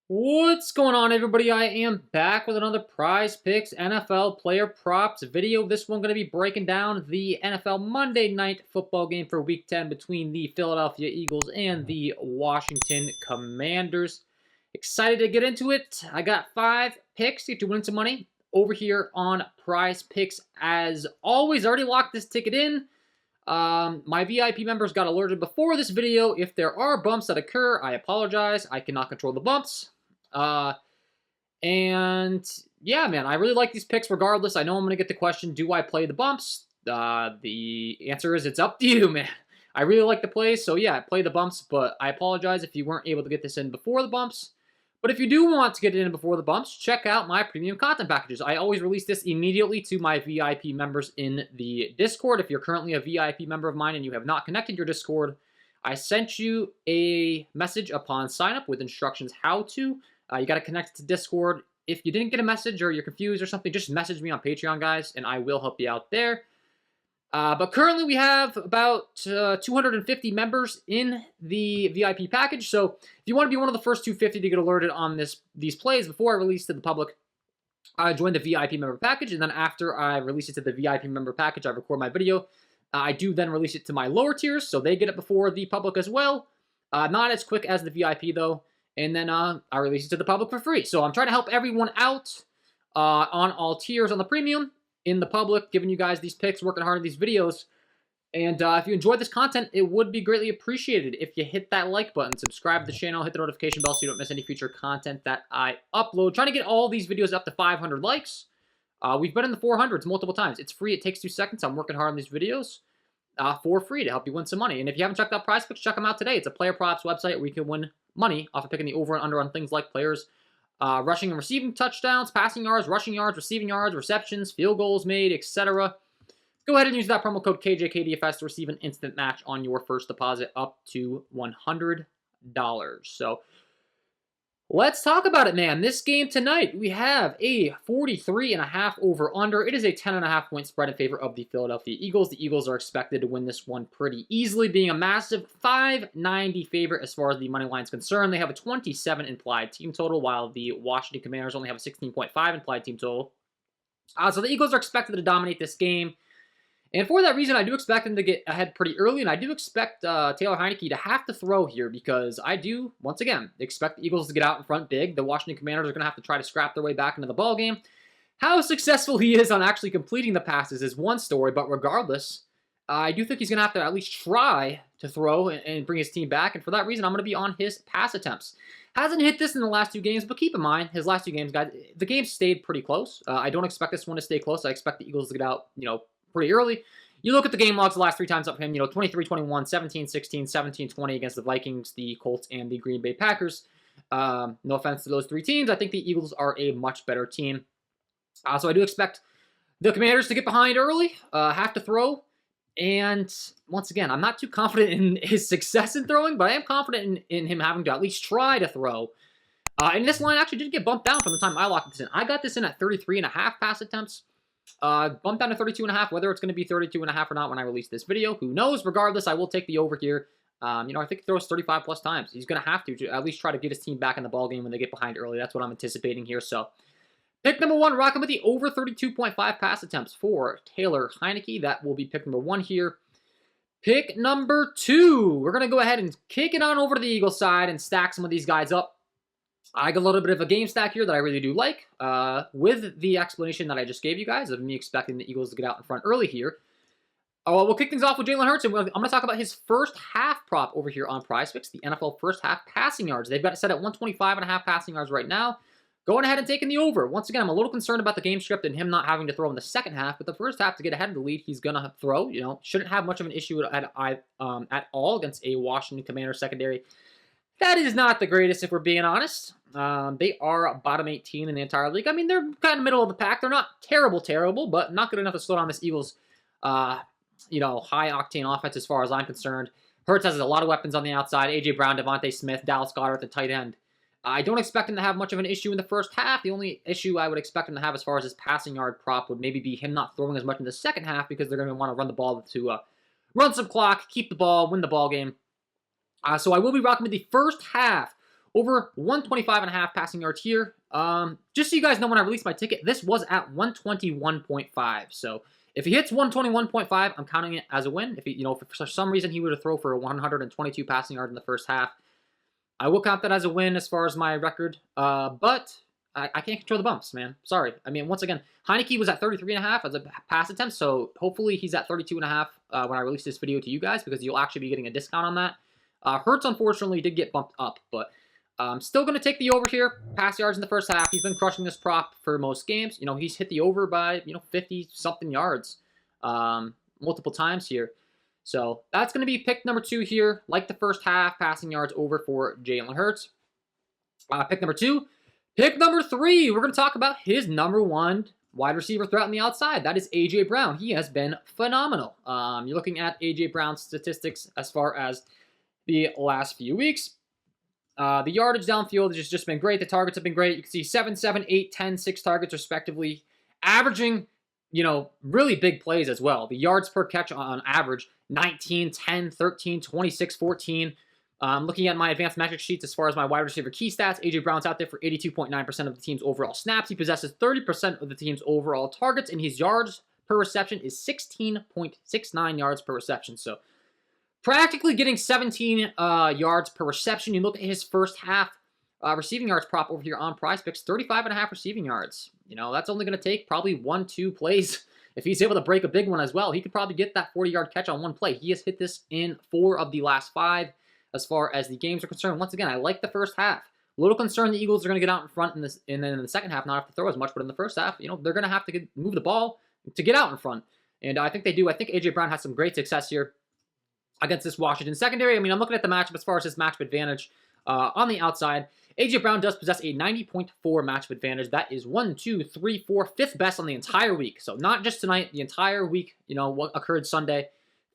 What's going on, everybody? I am back with another Prize Picks NFL player props video. This one going to be breaking down the NFL Monday Night Football game for Week 10 between the Philadelphia Eagles and the Washington Commanders. Excited to get into it. I got 5 picks to win some money over here on Prize Picks. As always, I already locked this ticket in. My VIP members got alerted before this video. If there are bumps that occur, I apologize. I cannot control the bumps. And yeah, man, I really like these picks regardless. I know I'm going to get the question, do I play the bumps? The answer is it's up to you, man. I really like the plays, so yeah, play the bumps, but I apologize if you weren't able to get this in before the bumps. But if you do want to get it in before the bumps, check out my premium content packages. I always release this immediately to my VIP members in the Discord. If you're currently a VIP member of mine and you have not connected your Discord, I sent you a message upon sign up with instructions how to. You got to connect to Discord. If you didn't get a message or you're confused or something, just message me on Patreon, guys, and I will help you out there. But currently we have about 250 members in the VIP package. So if you want to be one of the first 250 to get alerted on these plays before I release to the public, join the VIP member package. And then after I release it to the VIP member package, I record my video. I do then release it to my lower tiers, so they get it before the public as well. Not as quick as the VIP, though. And then I release it to the public for free. So I'm trying to help everyone out on all tiers on the premium, in the public, giving you guys these picks, working hard on these videos. And if you enjoyed this content, it would be greatly appreciated if you hit that like button, subscribe to the channel, hit the notification bell so you don't miss any future content that I upload. Trying to get all these videos up to 500 likes. We've been in the 400s multiple times. It's free. It takes 2 seconds. I'm working hard on these videos for free to help you win some money. And if you haven't checked out Prizepicks, check them out today. It's a player props website where you can win money off of picking the over and under on things like players rushing and receiving touchdowns, passing yards, rushing yards, receiving yards, receptions, field goals made, etc. Go ahead and use that promo code KJK DFS to receive an instant match on your first deposit up to $100. So let's talk about it, man. This game tonight, we have a 43.5 over-under. It is a 10.5 point spread in favor of the Philadelphia Eagles. The Eagles are expected to win this one pretty easily, being a massive 590 favorite as far as the money line is concerned. They have a 27 implied team total, while the Washington Commanders only have a 16.5 implied team total. So the Eagles are expected to dominate this game. And for that reason, I do expect them to get ahead pretty early, and I do expect Taylor Heinicke to have to throw here because I do, once again, expect the Eagles to get out in front big. The Washington Commanders are going to have to try to scrap their way back into the ballgame. How successful he is on actually completing the passes is one story, but regardless, I do think he's going to have to at least try to throw and bring his team back, and for that reason, I'm going to be on his pass attempts. Hasn't hit this in the last 2 games, but keep in mind, his last 2 games, guys, the game stayed pretty close. I don't expect this one to stay close. I expect the Eagles to get out, pretty early. You look at the game logs the last 3 times up for him, 23-21, 17-16, 17-20 against the Vikings, the Colts, and the Green Bay Packers. No offense to those 3 teams. I think the Eagles are a much better team. So I do expect the Commanders to get behind early, have to throw. And once again, I'm not too confident in his success in throwing, but I am confident in him having to at least try to throw. And this line actually did get bumped down from the time I locked this in. I got this in at 33.5 pass attempts. Bumped down to 32.5, whether it's going to be 32.5 or not when I release this video, who knows? Regardless, I will take the over here. I think he throws 35 plus times. He's going to have to at least try to get his team back in the ballgame when they get behind early. That's what I'm anticipating here. So, pick number 1, rocking with the over 32.5 pass attempts for Taylor Heinicke. That will be pick number 1 here. Pick number 2, we're going to go ahead and kick it on over to the Eagles side and stack some of these guys up. I got a little bit of a game stack here that I really do like, with the explanation that I just gave you guys of me expecting the Eagles to get out in front early here. We'll kick things off with Jalen Hurts, and I'm going to talk about his first half prop over here on Prizepicks, the NFL first half passing yards. They've got it set at 125.5 passing yards right now. Going ahead and taking the over. Once again, I'm a little concerned about the game script and him not having to throw in the second half, but the first half to get ahead of the lead, he's going to throw. Shouldn't have much of an issue at all against a Washington Commanders secondary. That is not the greatest, if we're being honest. They are bottom 18 in the entire league. I mean, they're kind of middle of the pack. They're not terrible, but not good enough to slow down this Eagles, high-octane offense as far as I'm concerned. Hurts has a lot of weapons on the outside. A.J. Brown, Devontae Smith, Dallas Goedert at the tight end. I don't expect him to have much of an issue in the first half. The only issue I would expect him to have as far as his passing yard prop would maybe be him not throwing as much in the second half because they're going to want to run the ball to run some clock, keep the ball, win the ball game. So I will be rocking with the first half Over 125.5 passing yards here. Just so you guys know, when I released my ticket, this was at 121.5. So if he hits 121.5, I'm counting it as a win. If he, if for some reason he were to throw for 122 passing yards in the first half, I will count that as a win as far as my record. But I can't control the bumps, man. Sorry. I mean, once again, Heineke was at 33.5 as a pass attempt, so hopefully he's at 32.5 when I release this video to you guys, because you'll actually be getting a discount on that. Hurts, unfortunately, did get bumped up, but I'm still going to take the over here. Pass yards in the first half. He's been crushing this prop for most games. He's hit the over by, 50-something yards multiple times here. So that's going to be pick number 2 here. Like the first half, passing yards over for Jalen Hurts. Pick number 2. Pick number 3, we're going to talk about his number 1 wide receiver threat on the outside. That is A.J. Brown. He has been phenomenal. You're looking at A.J. Brown's statistics as far as the last few weeks. The yardage downfield has just been great. The targets have been great. You can see 7, 7, 8, 10, 6 targets respectively. Averaging, really big plays as well. The yards per catch on average, 19, 10, 13, 26, 14. Looking at my advanced metric sheets as far as my wide receiver key stats, A.J. Brown's out there for 82.9% of the team's overall snaps. He possesses 30% of the team's overall targets, and his yards per reception is 16.69 yards per reception. So practically getting 17 yards per reception. You look at his first half receiving yards prop over here on Prizepicks, 35.5 receiving yards. That's only going to take probably 1-2 plays. If he's able to break a big one as well, he could probably get that 40-yard catch on one play. He has hit this in 4 of the last 5. As far as the games are concerned, once again, I like the first half. A little concerned the Eagles are going to get out in front and then in the second half not have to throw as much, but in the first half, they're going to have to move the ball to get out in front. And I think they do. I think A.J. Brown has some great success here against this Washington secondary. I mean, I'm looking at the matchup as far as his matchup advantage on the outside. A.J. Brown does possess a 90.4 matchup advantage. That is 1, 2, 3, 4, 5th best on the entire week. So not just tonight, the entire week, what occurred Sunday.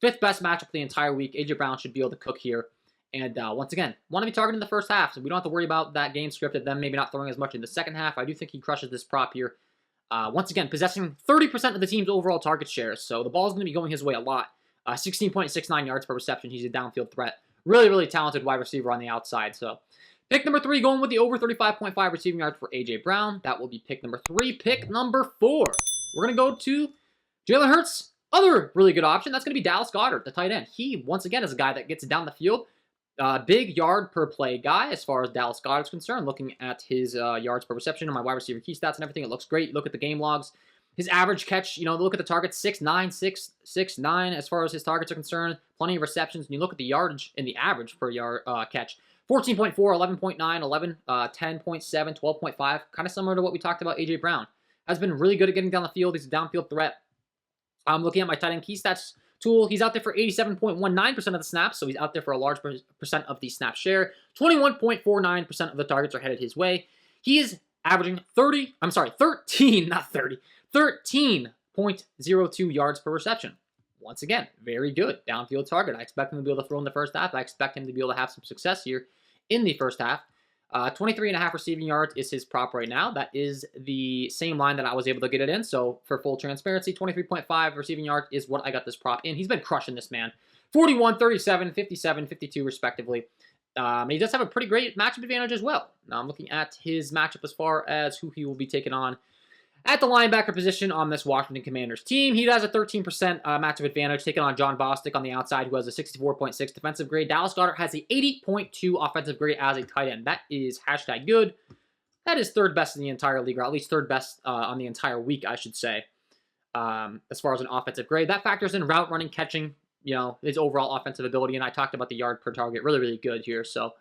5th best matchup the entire week. A.J. Brown should be able to cook here. And once again, want to be targeting the first half, so we don't have to worry about that game script of them maybe not throwing as much in the second half. I do think he crushes this prop here. Once again, possessing 30% of the team's overall target shares, so the ball's going to be going his way a lot. 16.69 yards per reception. He's a downfield threat. Really, really talented wide receiver on the outside. So pick number 3, going with the over 35.5 receiving yards for A.J. Brown. That will be pick number 3. Pick number 4, we're going to go to Jalen Hurts' other really good option. That's going to be Dallas Goedert, the tight end. He, once again, is a guy that gets down the field. Big yard per play guy as far as Dallas Goedert is concerned. Looking at his yards per reception and my wide receiver key stats and everything, it looks great. Look at the game logs. His average catch, look at the targets, 6'9", 6'9", as far as his targets are concerned. Plenty of receptions. And you look at the yardage and the average per yard catch. 14.4, 11.9, 11, 10.7, 12.5. Kind of similar to what we talked about A.J. Brown. Has been really good at getting down the field. He's a downfield threat. I'm looking at my tight end key stats tool. He's out there for 87.19% of the snaps, so he's out there for a large percent of the snap share. 21.49% of the targets are headed his way. He is averaging 13.02 yards per reception. Once again, very good downfield target. I expect him to be able to throw in the first half. I expect him to be able to have some success here in the first half. 23.5 receiving yards is his prop right now. That is the same line that I was able to get it in. So for full transparency, 23.5 receiving yards is what I got this prop in. He's been crushing this, man. 41, 37, 57, 52 respectively. He does have a pretty great matchup advantage as well. Now I'm looking at his matchup as far as who he will be taking on at the linebacker position on this Washington Commanders team. He has a 13% matchup advantage, taking on John Bostic on the outside, who has a 64.6 defensive grade. Dallas Goedert has a 80.2 offensive grade as a tight end. That is hashtag good. That is 3rd best in the entire league, or at least 3rd best on the entire week, I should say, as far as an offensive grade. That factors in route running, catching, his overall offensive ability, and I talked about the yard per target. Really, really good here. So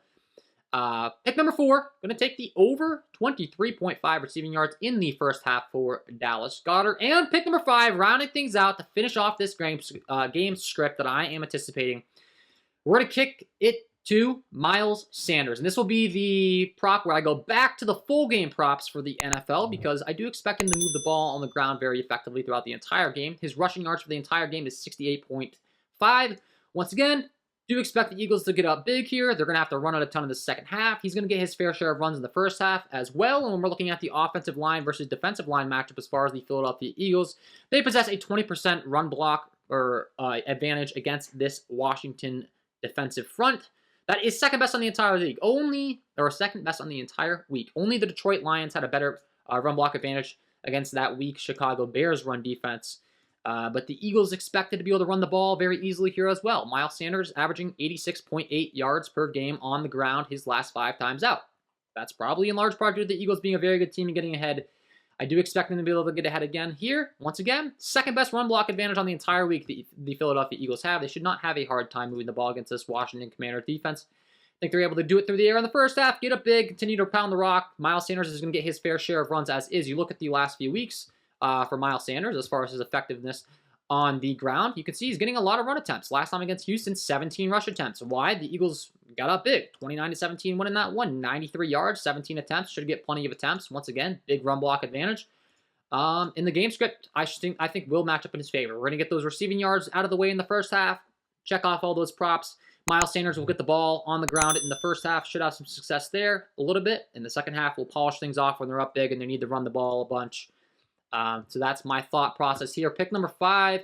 pick number 4, going to take the over 23.5 receiving yards in the first half for Dallas Goedert. And pick number 5, rounding things out to finish off this game script that I am anticipating. We're going to kick it to Miles Sanders. And this will be the prop where I go back to the full game props for the NFL, because I do expect him to move the ball on the ground very effectively throughout the entire game. His rushing yards for the entire game is 68.5. Once again, do expect the Eagles to get up big here. They're going to have to run out a ton in the second half. He's going to get his fair share of runs in the first half as well. And when we're looking at the offensive line versus defensive line matchup as far as the Philadelphia Eagles, they possess a 20% run block or advantage against this Washington defensive front. That is second best on the entire league. Second best on the entire week. Only the Detroit Lions had a better run block advantage against that weak Chicago Bears run defense. But the Eagles expected to be able to run the ball very easily here as well. Miles Sanders averaging 86.8 yards per game on the ground his last 5 times out. That's probably in large part due to the Eagles being a very good team and getting ahead. I do expect them to be able to get ahead again here. Once again, second best run block advantage on the entire week the Philadelphia Eagles have. They should not have a hard time moving the ball against this Washington Commanders defense. I think they're able to do it through the air in the first half, get up big, continue to pound the rock. Miles Sanders is going to get his fair share of runs as is. You look at the last few weeks for Miles Sanders as far as his effectiveness on the ground. You can see he's getting a lot of run attempts. Last time against Houston, 17 rush attempts. Why? The Eagles got up big. 29-17 winning that one. 93 yards, 17 attempts. Should get plenty of attempts. Once again, big run block advantage. In the game script, I think will match up in his favor. We're going to get those receiving yards out of the way in the first half. Check off all those props. Miles Sanders will get the ball on the ground in the first half. Should have some success there a little bit. In the second half, we'll polish things off when they're up big and they need to run the ball a bunch. So that's my thought process here. Pick number 5.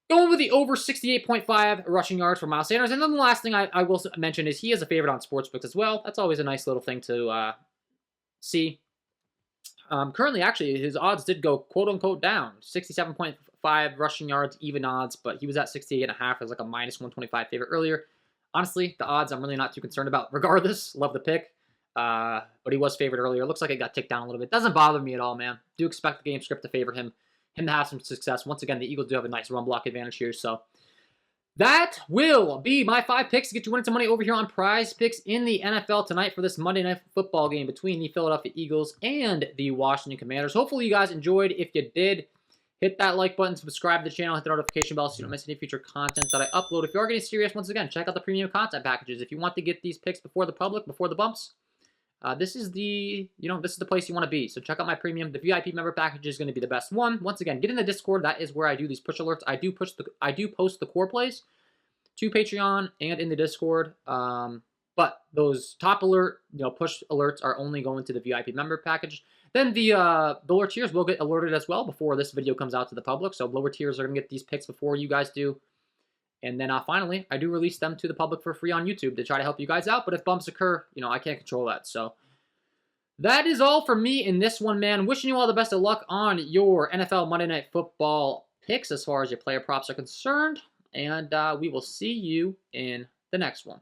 Going with the over 68.5 rushing yards for Miles Sanders. And then the last thing I will mention is he is a favorite on sportsbooks as well. That's always a nice little thing to see. Currently, actually, his odds did go quote-unquote down. 67.5 rushing yards, even odds, but he was at 68.5 as like a minus 125 favorite earlier. Honestly, the odds I'm really not too concerned about. Regardless, love the pick. But he was favored earlier. It looks like it got ticked down a little bit. Doesn't bother me at all, man. Do expect the game script to favor him to have some success. Once again, the Eagles do have a nice run block advantage here, so that will be my 5 picks to get you winning some money over here on Prizepicks in the NFL tonight for this Monday Night Football game between the Philadelphia Eagles and the Washington Commanders. Hopefully you guys enjoyed. If you did, hit that like button, subscribe to the channel, hit the notification bell so you don't miss any future content that I upload. If you are getting serious, once again, check out the premium content packages. If you want to get these picks before the public, before the bumps, this is the place you want to be. So check out my premium. The VIP member package is going to be the best one. Once again, get in the Discord. That is where I do these push alerts. I do post the core plays to Patreon and in the Discord. But those top alert, push alerts are only going to the VIP member package. Then the lower tiers will get alerted as well before this video comes out to the public. So lower tiers are going to get these picks before you guys do. And then finally, I do release them to the public for free on YouTube to try to help you guys out. But if bumps occur, I can't control that. So that is all for me in this one, man. Wishing you all the best of luck on your NFL Monday Night Football picks as far as your player props are concerned. And we will see you in the next one.